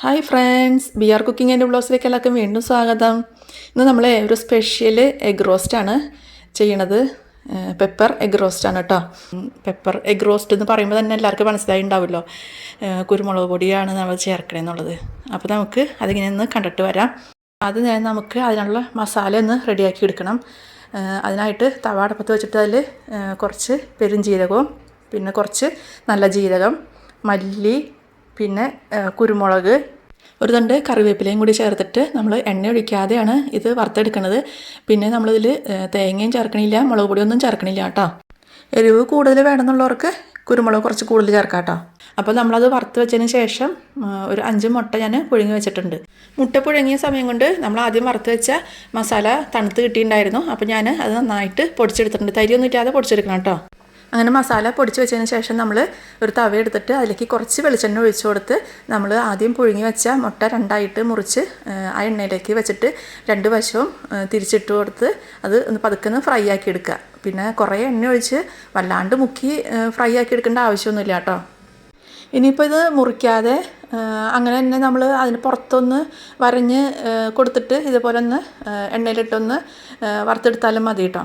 Hi friends, B R cooking and വ്ളോഗ്സിലേക്ക് എല്ലാവർക്കും വീണ്ടും സ്വാഗതം. ഇന്ന് നമ്മൾ ഒരു സ്പെഷ്യൽ എഗ് റോസ്റ്റാണ് ചെയ്യണത്. പെപ്പർ എഗ് റോസ്റ്റാണ് കേട്ടോ. പെപ്പർ എഗ് റോസ്റ്റ് എന്ന് പറയുമ്പോൾ തന്നെ എല്ലാവർക്കും മനസ്സിലായി ഉണ്ടാവുമല്ലോ കുരുമുളക് പൊടിയാണ് നമ്മൾ ചേർക്കണമെന്നുള്ളത്. അപ്പോൾ നമുക്ക് അതിങ്ങനെ ഒന്ന് കണ്ടിട്ട് വരാം. അത് നമുക്ക് അതിനുള്ള മസാല ഒന്ന് റെഡിയാക്കി എടുക്കണം. അതിനായിട്ട് തവ അടുപ്പത്ത് വെച്ചിട്ട് അതിൽ കുറച്ച് പെരുംജീരകവും പിന്നെ കുറച്ച് നല്ല ജീരകം, മല്ലി, പിന്നെ കുരുമുളക്, ഒരു തണ്ട് കറിവേപ്പിലയും കൂടി ചേർത്തിട്ട് നമ്മൾ എണ്ണ ഒഴിക്കാതെയാണ് ഇത് വറുത്തെടുക്കുന്നത്. പിന്നെ നമ്മളിതിൽ തേങ്ങയും ചേർക്കണില്ല, മുളക് പൊടിയൊന്നും ചേർക്കണില്ല കേട്ടോ. എരിവ് കൂടുതൽ വേണമെന്നുള്ളവർക്ക് കുരുമുളക് കുറച്ച് കൂടുതൽ ചേർക്കാം കേട്ടോ. അപ്പോൾ നമ്മളത് വറുത്ത് വെച്ചതിന് ശേഷം ഒരു 5 മുട്ട ഞാൻ പുഴുങ്ങി വെച്ചിട്ടുണ്ട്. മുട്ട പുഴുങ്ങിയ സമയം കൊണ്ട് നമ്മൾ ആദ്യം വറുത്ത് വെച്ച മസാല തണുത്ത് കിട്ടിയിട്ടുണ്ടായിരുന്നു. അപ്പോൾ ഞാൻ അത് നന്നായിട്ട് പൊടിച്ചെടുത്തിട്ടുണ്ട്. തരിയൊന്നും ഇല്ലാതെ പൊടിച്ചെടുക്കണം കേട്ടോ. അങ്ങനെ മസാല പൊടിച്ച് വെച്ചതിന് ശേഷം നമ്മൾ ഒരു തവ എടുത്തിട്ട് അതിലേക്ക് കുറച്ച് വെളിച്ചെണ്ണ ഒഴിച്ചു കൊടുത്ത് നമ്മൾ ആദ്യം പുഴുങ്ങി വെച്ച മുട്ട രണ്ടായിട്ട് മുറിച്ച് ആ എണ്ണയിലേക്ക് വെച്ചിട്ട് 2 വശവും തിരിച്ചിട്ട് കൊടുത്ത് അത് ഒന്ന് പതുക്കെ ഫ്രൈ ആക്കി എടുക്കുക. പിന്നെ കുറേ എണ്ണ ഒഴിച്ച് വല്ലാണ്ട് മുക്കി ഫ്രൈ ആക്കി എടുക്കേണ്ട ആവശ്യമൊന്നുമില്ല കേട്ടോ. ഇനിയിപ്പോൾ ഇത് മുറിക്കാതെ അങ്ങനെ തന്നെ നമ്മൾ അതിന് പുറത്തൊന്ന് വരഞ്ഞ് കൊടുത്തിട്ട് ഇതുപോലെ ഒന്ന് എണ്ണയിലിട്ടൊന്ന് വറുത്തെടുത്താലും മതി കേട്ടോ.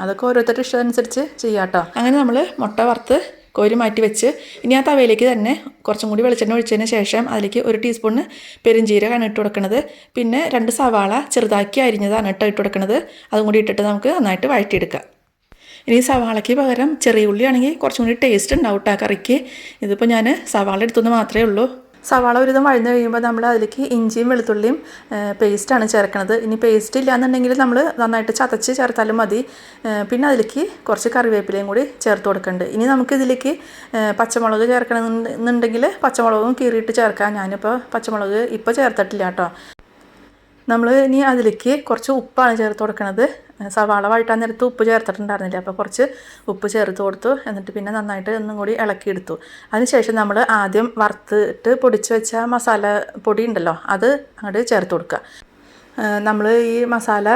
അതൊക്കെ ഓരോരുത്തരുടെ ഇഷ്ടം അനുസരിച്ച് ചെയ്യാം കേട്ടോ. അങ്ങനെ നമ്മൾ മുട്ട വറുത്ത് കോരി മാറ്റി വെച്ച് ഇനി ആ തവയിലേക്ക് തന്നെ കുറച്ചും കൂടി വെളിച്ചെണ്ണ ഒഴിച്ചതിന് ശേഷം അതിലേക്ക് 1 ടീസ്പൂണ് പെരുംജീരകമാണ് ഇട്ട് കൊടുക്കുന്നത്. പിന്നെ 2 സവാള ചെറുതാക്കി അരിഞ്ഞതാണ് ഇട്ട് കൊടുക്കുന്നത്. അതും കൂടി ഇട്ടിട്ട് നമുക്ക് നന്നായിട്ട് വഴറ്റിയെടുക്കാം. ഇനി സവാളയ്ക്ക് പകരം ചെറിയ ഉള്ളി ആണെങ്കിൽ കുറച്ചും കൂടി ടേസ്റ്റ് ഉണ്ടാവും കേട്ടോ കറിക്ക്. ഇതിപ്പോൾ ഞാൻ സവാള എടുത്തെന്ന് മാത്രമേ ഉള്ളൂ. സവാള ഒരുവിധം വഴന്ന് കഴിയുമ്പോൾ നമ്മൾ അതിലേക്ക് ഇഞ്ചിയും വെളുത്തുള്ളിയും പേസ്റ്റാണ് ചേർക്കുന്നത്. ഇനി പേസ്റ്റ് ഇല്ലയെന്നുണ്ടെങ്കിൽ നമ്മൾ നന്നായിട്ട് ചതച്ച് ചേർത്താലും മതി. പിന്നെ അതിലേക്ക് കുറച്ച് കറിവേപ്പിലയും കൂടി ചേർത്ത് കൊടുക്കുന്നുണ്ട്. ഇനി നമുക്കിതിലേക്ക് പച്ചമുളക് ചേർക്കണമെന്നുണ്ടെങ്കിൽ പച്ചമുളകും കീറിയിട്ട് ചേർക്കാം. ഞാനിപ്പോൾ പച്ചമുളക് ഇപ്പോൾ ചേർത്തിട്ടില്ല കേട്ടോ. നമ്മൾ ഇനി അതിലേക്ക് കുറച്ച് ഉപ്പാണ് ചേർത്ത് കൊടുക്കുന്നത്. സവാള വഴറ്റാൻ നേരത്ത് ഉപ്പ് ചേർത്തിട്ടുണ്ടായിരുന്നില്ല, അപ്പോൾ കുറച്ച് ഉപ്പ് ചേർത്ത് കൊടുത്തു. എന്നിട്ട് പിന്നെ നന്നായിട്ട് ഒന്നും കൂടി ഇളക്കിയെടുത്തു. അതിനുശേഷം നമ്മൾ ആദ്യം വറുത്തിട്ട് പൊടിച്ച് വെച്ച മസാല പൊടി ഉണ്ടല്ലോ അത് അങ്ങോട്ട് ചേർത്ത് കൊടുക്കുക. നമ്മൾ ഈ മസാല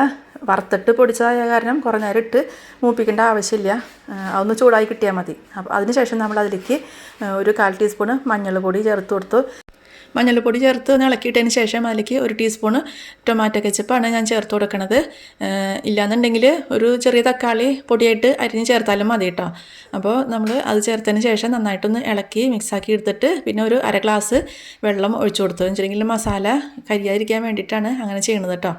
വറുത്തിട്ട് പൊടിച്ചതായ കാരണം കുറേ നേരം ഇട്ട് മൂപ്പിക്കേണ്ട ആവശ്യമില്ല. അതൊന്ന് ചൂടായി കിട്ടിയാൽ മതി. അപ്പോൾ അതിനുശേഷം നമ്മൾ അതിലേക്ക് ഒരു 1/4 ടീസ്പൂണ് മഞ്ഞൾപ്പൊടി ചേർത്ത് കൊടുത്തു. മഞ്ഞൾപ്പൊടി ചേർത്ത് ഇളക്കിയിട്ടതിന് ശേഷം അതിലേക്ക് 1 ടീസ്പൂണ് ടൊമാറ്റോ കെച്ചപ്പാണ് ഞാൻ ചേർത്ത് കൊടുക്കുന്നത്. ഇല്ലാന്നുണ്ടെങ്കിൽ ഒരു ചെറിയ തക്കാളി പൊടിയായിട്ട് അരിഞ്ഞ് ചേർത്താലും മതി കേട്ടോ. അപ്പോൾ നമ്മൾ അത് ചേർത്തതിന് ശേഷം നന്നായിട്ടൊന്ന് ഇളക്കി മിക്സാക്കി എടുത്തിട്ട് പിന്നെ ഒരു 1/2 ഗ്ലാസ് വെള്ളം ഒഴിച്ചു കൊടുത്തു. വെച്ചിട്ടുണ്ടെങ്കിൽ മസാല കരിയാതിരിക്കാൻ വേണ്ടിയിട്ടാണ് അങ്ങനെ ചെയ്യുന്നത് കേട്ടോ.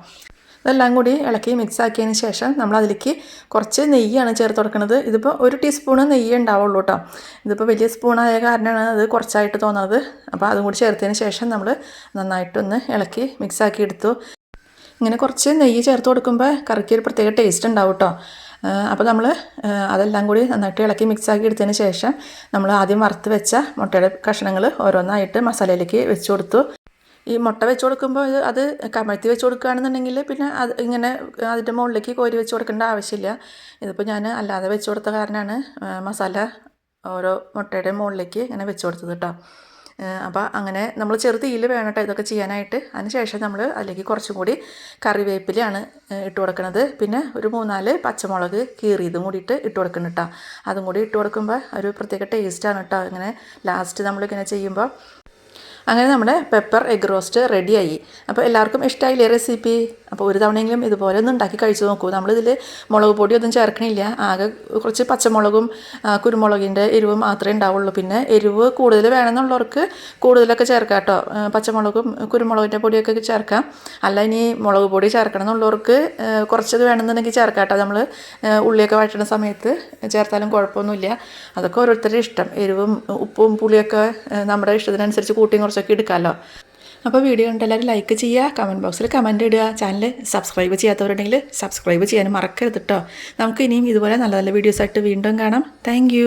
ഇതെല്ലാം കൂടി ഇളക്കി മിക്സ് ആക്കിയതിന് ശേഷം നമ്മൾ അതിലേക്ക് കുറച്ച് നെയ്യാണ് ചേർത്ത് കൊടുക്കുന്നത്. ഇതിപ്പോൾ 1 ടീസ്പൂണ് നെയ്യേ ഉണ്ടാവുള്ളൂ കേട്ടോ. ഇതിപ്പോൾ വലിയ സ്പൂണായ കാരണമാണ് അത് കുറച്ചായിട്ട് തോന്നുന്നത്. അപ്പോൾ അതും കൂടി ചേർത്തതിന് ശേഷം നമ്മൾ നന്നായിട്ടൊന്ന് ഇളക്കി മിക്സ് ആക്കി എടുത്തു. ഇങ്ങനെ കുറച്ച് നെയ്യ് ചേർത്ത് കൊടുക്കുമ്പോൾ കറിക്ക് ഒരു പ്രത്യേക ടേസ്റ്റ് ഉണ്ടാവും കേട്ടോ. അപ്പോൾ നമ്മൾ അതെല്ലാം കൂടി നന്നായിട്ട് ഇളക്കി മിക്സാക്കി എടുത്തതിന് ശേഷം നമ്മൾ ആദ്യം വറുത്ത് വെച്ച മുട്ടയുടെ കഷ്ണങ്ങൾ ഓരോന്നായിട്ട് മസാലയിലേക്ക് വെച്ച് കൊടുത്തു. ഈ മുട്ട വെച്ച് കൊടുക്കുമ്പോൾ അത് കമഴ്ത്തി വെച്ച് കൊടുക്കുകയാണെന്നുണ്ടെങ്കിൽ പിന്നെ അത് ഇങ്ങനെ അതിൻ്റെ മുകളിലേക്ക് കോരി വെച്ച് കൊടുക്കേണ്ട ആവശ്യമില്ല. ഇതിപ്പോൾ ഞാൻ അല്ലാതെ വെച്ച് കൊടുത്ത കാരണമാണ് മസാല ഓരോ മുട്ടയുടെ മുകളിലേക്ക് ഇങ്ങനെ വെച്ച് കൊടുത്തത് കേട്ടോ. അപ്പോൾ അങ്ങനെ നമ്മൾ തീയിൽ വേണം കേട്ടോ ഇതൊക്കെ ചെയ്യാനായിട്ട്. അതിനുശേഷം നമ്മൾ അതിലേക്ക് കുറച്ചും കൂടി കറിവേപ്പിലയാണ് ഇട്ട് കൊടുക്കുന്നത്. പിന്നെ ഒരു 3-4 പച്ചമുളക് കീറിയതും കൂടിയിട്ട് ഇട്ട് കൊടുക്കണം കേട്ടോ. അതും കൂടി ഇട്ട് കൊടുക്കുമ്പോൾ ഒരു പ്രത്യേക ടേസ്റ്റാണ് കേട്ടോ. ഇങ്ങനെ ലാസ്റ്റ് നമ്മളിങ്ങനെ ചെയ്യുമ്പോൾ. അങ്ങനെ നമ്മുടെ പെപ്പർ എഗ് റോസ്റ്റ് റെഡിയായി. അപ്പോൾ എല്ലാവർക്കും ഇഷ്ടമായില്ലേ റെസിപ്പി? അപ്പോൾ ഒരു തവണയെങ്കിലും ഇതുപോലെ ഒന്ന് ഉണ്ടാക്കി കഴിച്ചു നോക്കൂ. നമ്മളിതിൽ മുളക് പൊടിയൊന്നും ചേർക്കണില്ല. ആകെ കുറച്ച് പച്ചമുളകും കുരുമുളകിൻ്റെ എരിവ് മാത്രമേ ഉണ്ടാവുള്ളൂ. പിന്നെ എരിവ് കൂടുതൽ വേണമെന്നുള്ളവർക്ക് കൂടുതലൊക്കെ ചേർക്കാം കേട്ടോ. പച്ചമുളകും കുരുമുളകിൻ്റെ പൊടിയൊക്കെ ചേർക്കാം. അല്ല ഇനി മുളക് പൊടി ചേർക്കണം എന്നുള്ളവർക്ക് കുറച്ചത് വേണമെന്നുണ്ടെങ്കിൽ ചേർക്കാം കേട്ടോ. നമ്മൾ ഉള്ളിയൊക്കെ വഴറ്റുന്ന സമയത്ത് ചേർത്താലും കുഴപ്പമൊന്നുമില്ല. അതൊക്കെ ഓരോരുത്തരുടെ ഇഷ്ടം. എരിവും ഉപ്പും പുളിയൊക്കെ നമ്മുടെ ഇഷ്ടത്തിനനുസരിച്ച് കൂട്ടിയും കുറച്ചൊക്കെ എടുക്കാമല്ലോ. അപ്പോൾ വീഡിയോ കണ്ട് എല്ലാവരും ലൈക്ക് ചെയ്യുക, കമൻറ്റ് ബോക്സിൽ കമൻറ്റ് ഇടുക. ചാനൽ സബ്സ്ക്രൈബ് ചെയ്യാത്തവരുണ്ടെങ്കിൽ സബ്സ്ക്രൈബ് ചെയ്യാനും മറക്കരുത് കേട്ടോ. നമുക്ക് ഇനിയും ഇതുപോലെ നല്ല നല്ല വീഡിയോസായിട്ട് വീണ്ടും കാണാം. താങ്ക്